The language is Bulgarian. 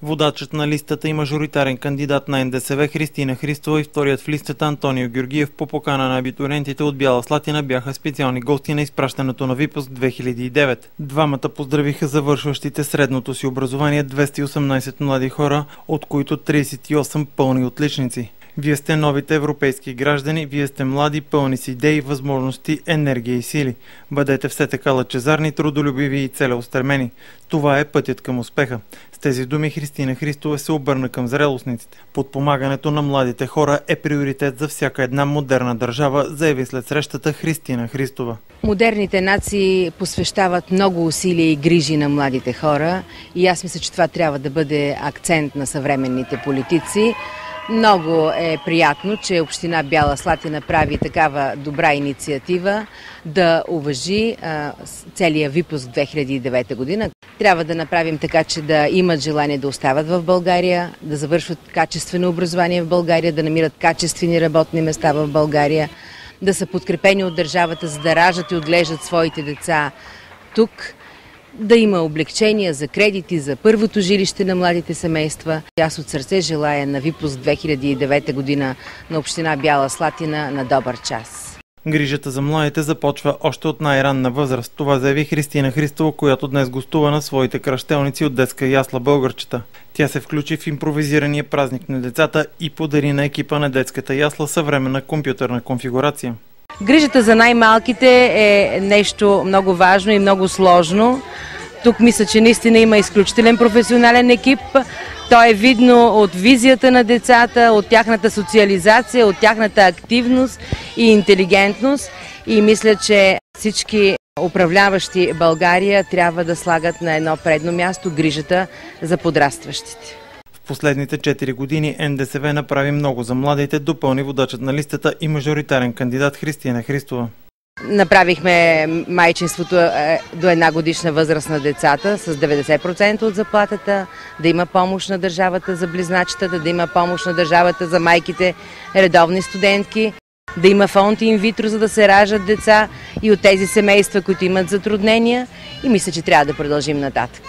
Водачът на листата и мажоритарен кандидат на НДСВ Христина Христова и вторият в листата Антонио Георгиев по покана на абитуриентите от Бяла Слатина бяха специални гости на изпращането на Випуск 2009. Двамата поздравиха завършващите средното си образование 218 млади хора, от които 38 пълни отличници. Вие сте новите европейски граждани, вие сте млади, пълни с идеи, възможности, енергия и сили. Бъдете все така лъчезарни, трудолюбиви и целеустремени. Това е пътят към успеха. С тези думи Христина Христова се обърна към зрелостниците. Подпомагането на младите хора е приоритет за всяка една модерна държава, заяви след срещата Христина Христова. Модерните нации посвещават много усилия и грижи на младите хора и аз мисля, че това трябва да бъде акцент на съвременните политици. Много е приятно, че община Бяла Слатина прави такава добра инициатива да уважи целия Випуск 2009 година. Трябва да направим така, че да имат желание да остават в България, да завършват качествено образование в България, да намират качествени работни места в България, да са подкрепени от държавата, за да раждат и отглеждат своите деца тук, да има облекчения за кредити, за първото жилище на младите семейства. Аз от сърце желая на Випуск 2009 година на община Бяла Слатина на добър час. Грижата за младите започва още от най-ранна възраст. Това заяви Христина Христова, която днес гостува на своите кръщелници от детска ясла Българчета. Тя се включи в импровизирания празник на децата и подари на екипа на детската ясла съвременна компютърна конфигурация. Грижата за най-малките е нещо много важно и много сложно. Тук мисля, че наистина има изключителен професионален екип. То е видно от визията на децата, от тяхната социализация, от тяхната активност и интелигентност. И мисля, че всички управляващи България трябва да слагат на едно предно място грижата за подрастващите. В последните 4 години НДСВ направи много за младите, допълни водачът на листата и мажоритарен кандидат Христина Христова. Направихме майчинството до 1 годишна възраст на децата с 90% от заплатата, да има помощ на държавата за близначетата, да има помощ на държавата за майките редовни студентки, да има фонд инвитро, за да се раждат деца и от тези семейства, които имат затруднения, и мисля, че трябва да продължим нататък.